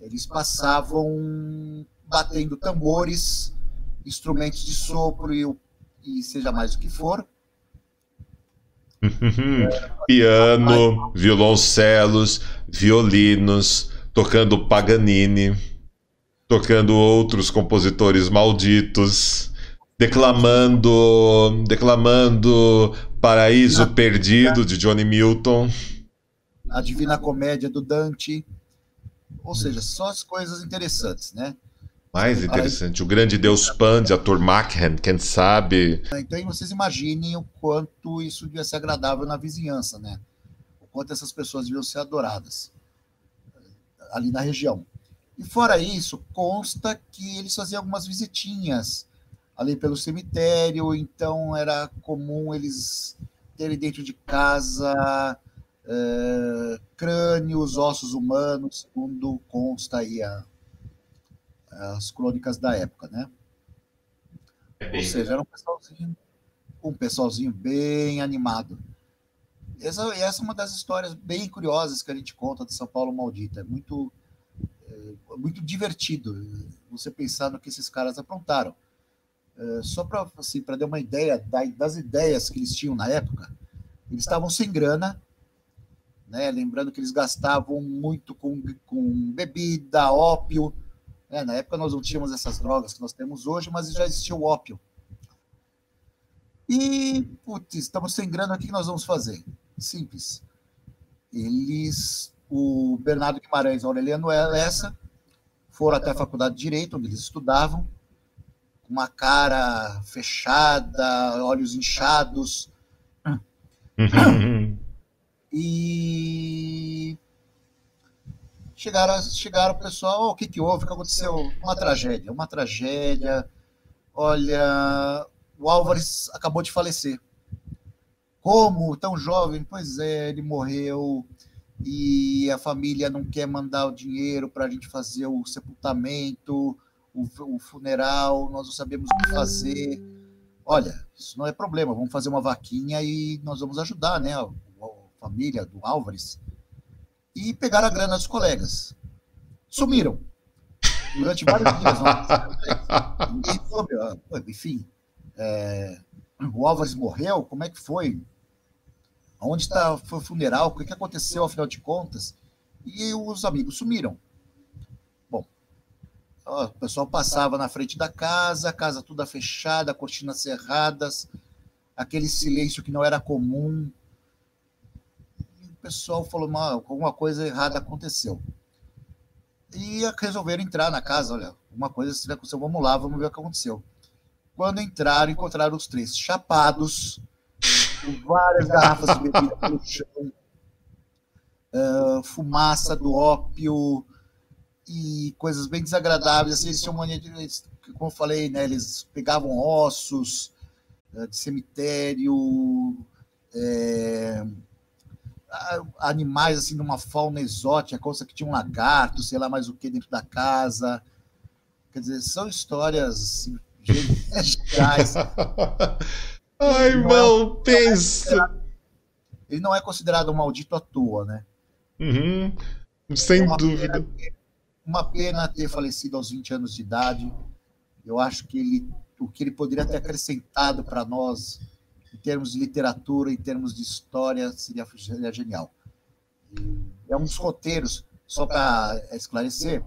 eles passavam batendo tambores, instrumentos de sopro e seja mais o que for. Piano, violoncelos, violinos, tocando Paganini, tocando outros compositores malditos, declamando Paraíso Perdido de Johnny Milton. A Divina Comédia do Dante, ou seja, só as coisas interessantes, né? Mais Além, interessante, o grande deus Pan de Arthur Machen, quem sabe? então, vocês imaginem o quanto isso devia ser agradável na vizinhança, né? O quanto essas pessoas deviam ser adoradas ali na região. E fora isso, consta que eles faziam algumas visitinhas ali pelo cemitério, então era comum eles terem dentro de casa crânios, ossos humanos, segundo consta aí as crônicas da época, né? Ou seja, era um pessoalzinho bem animado. Essa é uma das histórias bem curiosas que a gente conta de São Paulo Maldita. Muito divertido você pensar no que esses caras aprontaram. Só para assim, dar uma ideia das ideias que eles tinham na época, eles estavam sem grana, né? Lembrando que eles gastavam muito com bebida, ópio. Na época nós não tínhamos essas drogas que nós temos hoje, mas já existia o ópio. E, putz, estamos sem grana, o que nós vamos fazer? Simples. O Bernardo Guimarães e o Aureliano Lessa, foram até a Faculdade de Direito, onde eles estudavam, uma cara fechada, olhos inchados. E chegaram o pessoal, o que houve, o que aconteceu? Uma tragédia. Olha, o Álvares acabou de falecer. Como? Tão jovem? Pois é, ele morreu e a família não quer mandar o dinheiro para a gente fazer o sepultamento, o funeral, nós não sabemos o que fazer. Olha, isso não é problema, vamos fazer uma vaquinha e nós vamos ajudar, né, a família do Álvares. E pegaram a grana dos colegas. Sumiram. Durante vários dias. Ninguém soube. Enfim, o Álvares morreu, como é que foi? Onde está o funeral? O que aconteceu, afinal de contas? E os amigos sumiram. Bom, o pessoal passava na frente da casa, a casa toda fechada, cortinas cerradas, aquele silêncio que não era comum. E o pessoal falou, alguma coisa errada aconteceu. E resolveram entrar na casa, olha, uma coisa aconteceu, vamos lá, vamos ver o que aconteceu. Quando entraram, encontraram os três chapados, com várias garrafas de bebida pelo chão, fumaça do ópio e coisas bem desagradáveis. Assim, eles tinham mania de, como eu falei, né, eles pegavam ossos de cemitério, animais assim, de uma fauna exótica, coisa que tinha um lagarto, sei lá mais o que dentro da casa. Quer dizer, são histórias assim, geniais. Ai, irmão, pensa. Ele não é considerado um maldito à toa, né? Uhum, sem dúvida. Uma pena ter falecido aos 20 anos de idade. Eu acho que o que ele poderia ter acrescentado para nós, em termos de literatura, em termos de história, seria genial. É um dos roteiros, só para esclarecer,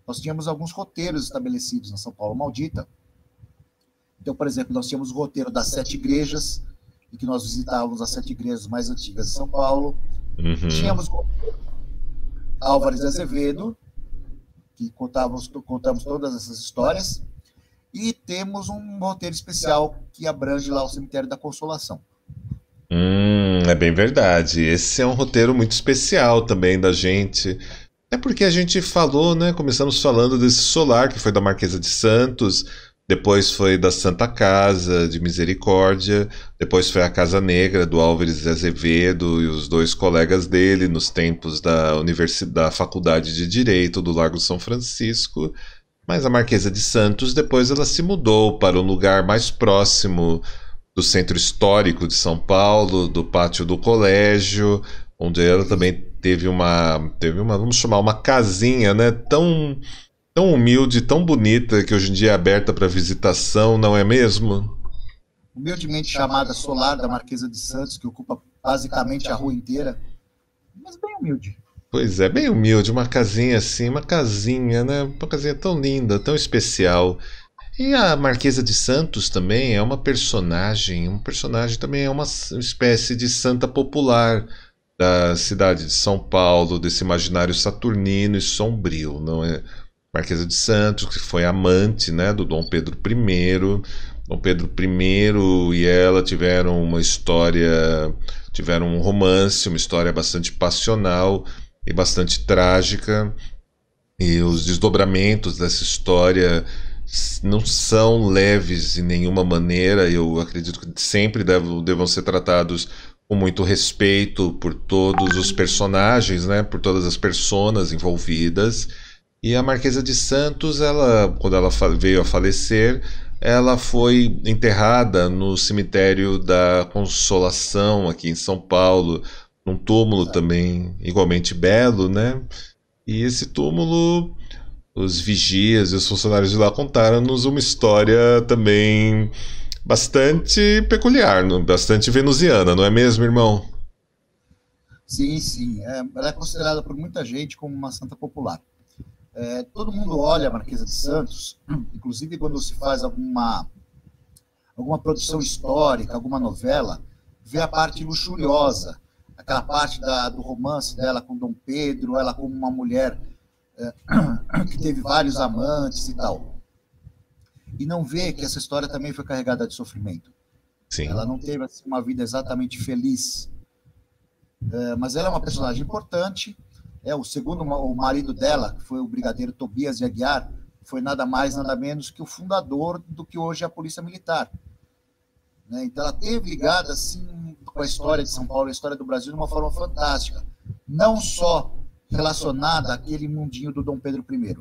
nós tínhamos alguns roteiros estabelecidos na São Paulo Maldita. Então, por exemplo, nós tínhamos o roteiro das 7 igrejas, em que nós visitávamos as 7 igrejas mais antigas de São Paulo. Uhum. Tínhamos o Álvares de Azevedo, que contamos todas essas histórias. E temos um roteiro especial que abrange lá o Cemitério da Consolação. É bem verdade. Esse é um roteiro muito especial também da gente. É porque a gente falou, né? Começamos falando desse solar que foi da Marquesa de Santos, depois foi da Santa Casa de Misericórdia, depois foi a Casa Negra do Álvares de Azevedo e os dois colegas dele nos tempos da Faculdade de Direito do Largo São Francisco. Mas a Marquesa de Santos depois ela se mudou para um lugar mais próximo do centro histórico de São Paulo, do pátio do colégio, onde ela também teve uma, vamos chamar, uma casinha, né, tão humilde, tão bonita, que hoje em dia é aberta para visitação, não é mesmo? Humildemente chamada Solar da Marquesa de Santos, que ocupa basicamente a rua inteira, mas bem humilde. Pois é, bem humilde, uma casinha assim, uma casinha, né, uma casinha tão linda, tão especial. E a Marquesa de Santos também é uma personagem também é uma espécie de santa popular da cidade de São Paulo, desse imaginário saturnino e sombrio, não é? Marquesa de Santos, que foi amante, né, do Dom Pedro I. Dom Pedro I e ela tiveram uma história, tiveram um romance, uma história bastante passional e bastante trágica. E os desdobramentos dessa história não são leves em nenhuma maneira. Eu acredito que sempre devam ser tratados com muito respeito por todos os personagens, né, por todas as personas envolvidas. E a Marquesa de Santos, quando ela veio a falecer, ela foi enterrada no cemitério da Consolação, aqui em São Paulo, num túmulo também igualmente belo, né? E esse túmulo, os vigias e os funcionários de lá contaram-nos uma história também bastante peculiar, bastante venusiana, não é mesmo, irmão? Sim, sim. Ela é considerada por muita gente como uma santa popular. Todo mundo olha a Marquesa de Santos, inclusive quando se faz alguma produção histórica, alguma novela, vê a parte luxuriosa, aquela parte do romance dela com Dom Pedro, ela como uma mulher que teve vários amantes e tal. e não vê que essa história também foi carregada de sofrimento. Sim. Ela não teve assim, uma vida exatamente feliz, mas ela é uma personagem importante. O segundo, o marido dela, que foi o brigadeiro Tobias de Aguiar, foi nada mais, nada menos que o fundador do que hoje é a Polícia Militar. Né? Então, ela teve ligada assim, com a história de São Paulo, a história do Brasil, de uma forma fantástica. Não só relacionada àquele mundinho do Dom Pedro I.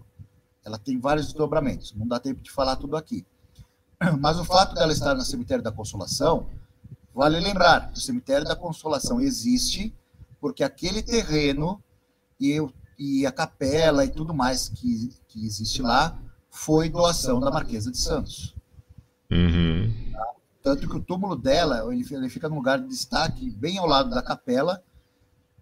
Ela tem vários desdobramentos, não dá tempo de falar tudo aqui. Mas o fato dela estar no Cemitério da Consolação, vale lembrar que o Cemitério da Consolação existe porque aquele terreno e a capela e tudo mais que existe lá foi doação da Marquesa de Santos. Uhum. Tanto que o túmulo dela ele fica num lugar de destaque bem ao lado da capela,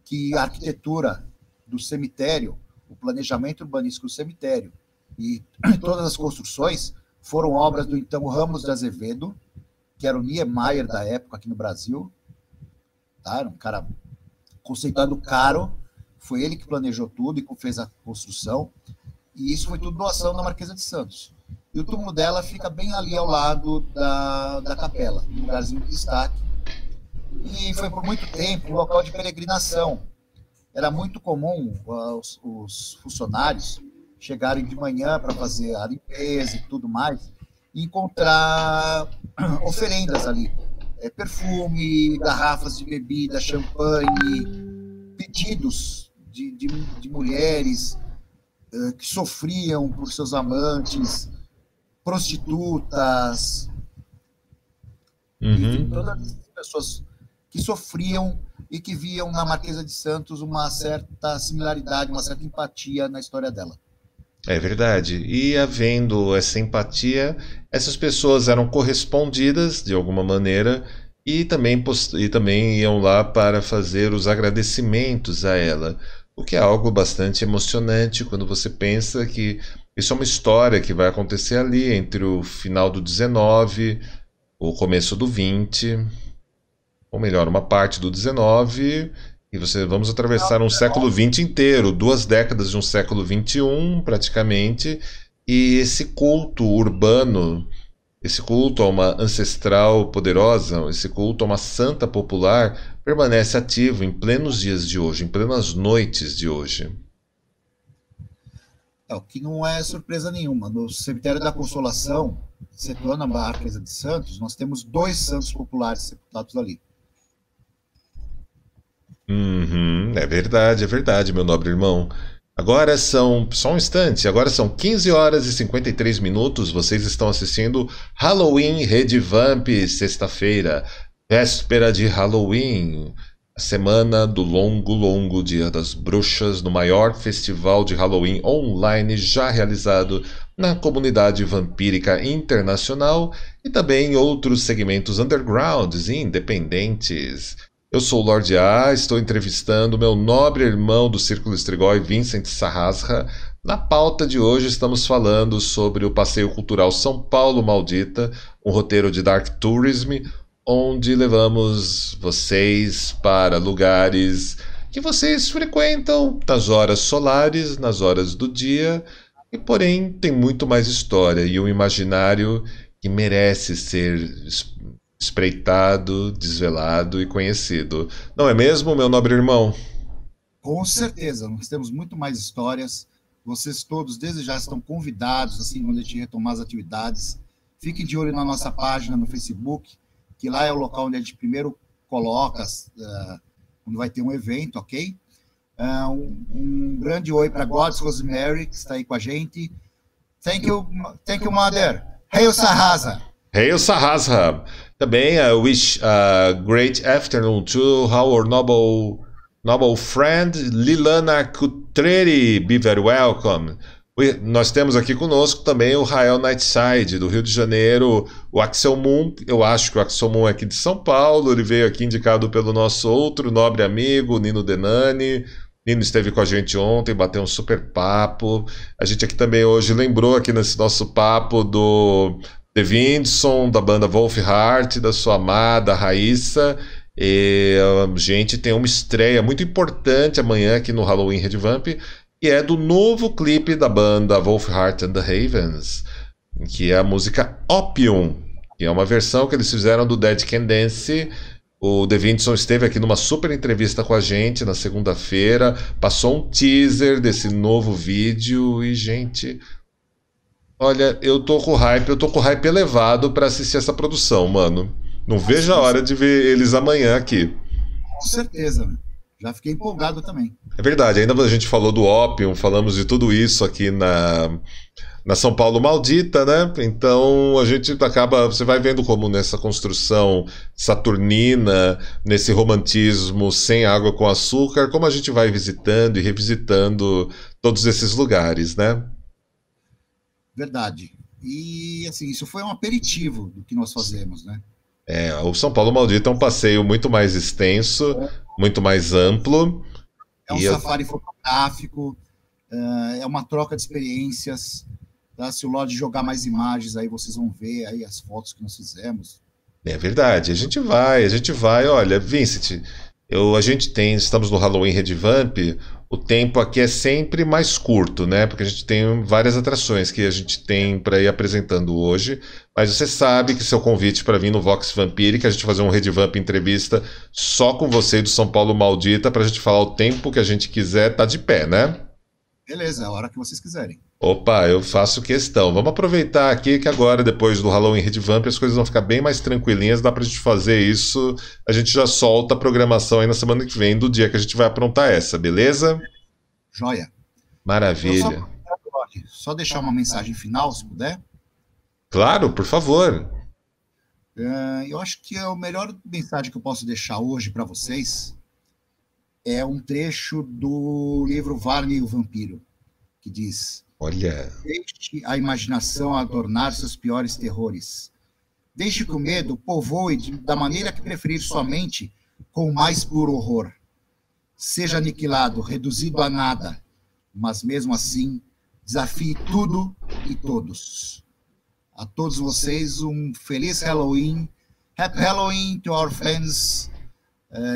que a arquitetura do cemitério, o planejamento urbanístico do cemitério e todas as construções foram obras do então Ramos de Azevedo, que era o Niemeyer da época aqui no Brasil. Tá? Era um cara conceituado caro, foi ele que planejou tudo e fez a construção, e isso foi tudo doação da Marquesa de Santos. E o túmulo dela fica bem ali ao lado da capela, um lugarzinho de destaque. E foi por muito tempo um local de peregrinação. Era muito comum os funcionários chegarem de manhã para fazer a limpeza e tudo mais, e encontrar oferendas ali. Perfume, garrafas de bebida, champanhe, pedidos de mulheres que sofriam por seus amantes, prostitutas, enfim, todas as pessoas que sofriam e que viam na Marquesa de Santos uma certa similaridade, uma certa empatia na história dela. É verdade. E havendo essa empatia, essas pessoas eram correspondidas de alguma maneira e também iam lá para fazer os agradecimentos a ela, o que é algo bastante emocionante quando você pensa que isso é uma história que vai acontecer ali entre o final do 19, o começo do 20, ou melhor, uma parte do 19, e vamos atravessar um século 20 inteiro, 2 décadas de um século 21 praticamente, e esse culto urbano, esse culto a uma ancestral poderosa, esse culto a uma santa popular, permanece ativo em plenos dias de hoje, em plenas noites de hoje. O que não é surpresa nenhuma. No Cemitério da Consolação, situando a Marquesa de Santos, nós temos 2 santos populares sepultados ali. É verdade, meu nobre irmão. Agora são, só um instante, agora são 15 horas e 53 minutos, vocês estão assistindo Halloween Redivamp, sexta-feira, véspera de Halloween, a semana do longo Dia das Bruxas, no maior festival de Halloween online já realizado na comunidade vampírica internacional e também em outros segmentos undergrounds e independentes. Eu sou o Lorde A, estou entrevistando meu nobre irmão do Círculo Strigoi, Vincent Sarrasra. Na pauta de hoje estamos falando sobre o Passeio Cultural São Paulo Maldita, um roteiro de Dark Tourism, onde levamos vocês para lugares que vocês frequentam nas horas solares, nas horas do dia, e porém tem muito mais história e um imaginário que merece ser espreitado, desvelado e conhecido. Não é mesmo, meu nobre irmão? Com certeza, nós temos muito mais histórias. Vocês todos, desde já, estão convidados, assim, quando a gente retomar as atividades. Fiquem de olho na nossa página no Facebook, que lá é o local onde a gente primeiro coloca quando vai ter um evento, ok? Um grande oi para God's Rosemary, que está aí com a gente. Thank you, Mother. Hail Sarrasa! Hail Sarrasra! Também I wish a great afternoon to our noble friend Lilana Cutreri. Be very welcome. Nós temos aqui conosco também o Rael Nightside, do Rio de Janeiro, o Axel Moon. Eu acho que o Axel Moon é aqui de São Paulo. Ele veio aqui indicado pelo nosso outro nobre amigo, Nino Denani. Nino esteve com a gente ontem, bateu um super papo. A gente aqui também hoje lembrou aqui nesse nosso papo do The Vindson, da banda Wolf Heart, da sua amada Raíssa. E a gente tem uma estreia muito importante amanhã aqui no Halloween Redivamp, e é do novo clipe da banda Wolf Heart and the Ravens. que é a música Opium, que é uma versão que eles fizeram do Dead Can Dance. O Davidson esteve aqui numa super entrevista com a gente na segunda-feira, passou um teaser desse novo vídeo e, gente, olha, eu tô com hype elevado pra assistir essa produção, mano. Não vejo a hora de ver eles amanhã aqui. Com certeza, né? Já fiquei empolgado também. É verdade, ainda a gente falou do Opium, falamos de tudo isso aqui na São Paulo Maldita, né? Então a gente acaba, você vai vendo como nessa construção saturnina, nesse romantismo sem água com açúcar, como a gente vai visitando e revisitando todos esses lugares, né? Verdade. E, assim, isso foi um aperitivo do que nós fazemos, né? É, o São Paulo Maldito é um passeio muito mais extenso, muito mais amplo. É um E safari fotográfico, é uma troca de experiências. Tá? Se o Lorde jogar mais imagens, aí vocês vão ver aí as fotos que nós fizemos. é verdade, a gente vai, olha, Vincent, a gente tem, estamos no Halloween Redvamp, o tempo aqui é sempre mais curto, né? Porque a gente tem várias atrações que a gente tem para ir apresentando hoje, mas você sabe que seu convite para vir no Vox Vampírica, a gente fazer um Redvamp entrevista só com você e do São Paulo Maldita, para a gente falar o tempo que a gente quiser, tá de pé, né? Beleza, é a hora que vocês quiserem. Opa, eu faço questão. Vamos aproveitar aqui que agora, depois do Halloween Redvamp, as coisas vão ficar bem mais tranquilinhas. Dá pra gente fazer isso. A gente já solta a programação aí na semana que vem, do dia que a gente vai aprontar essa, beleza? Joia. Eu Maravilha. só deixar uma mensagem final, se puder. Claro, por favor. Eu acho que a melhor mensagem que eu posso deixar hoje para vocês é um trecho do livro Varney e o Vampiro, que diz: Olha, deixe a imaginação adornar seus piores terrores. Deixe que o medo povoe da maneira que preferir sua mente com o mais puro horror. Seja aniquilado, reduzido a nada, mas mesmo assim, desafie tudo e todos. A todos vocês, um feliz Halloween. Happy Halloween to our friends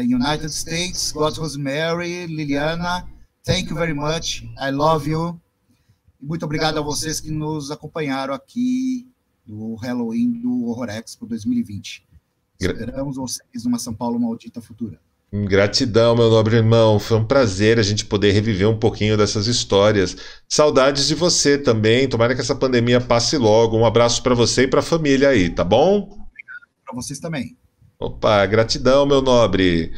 United States, God's Rosemary, Liliana. Thank you very much. I love you. E muito obrigado a vocês que nos acompanharam aqui no Halloween do Horror Expo 2020. Esperamos vocês numa São Paulo Maldita futura. gratidão, meu nobre irmão. Foi um prazer a gente poder reviver um pouquinho dessas histórias. Saudades de você também. Tomara que essa pandemia passe logo. Um abraço para você e para a família aí, tá bom? Para vocês também. Opa, gratidão, meu nobre.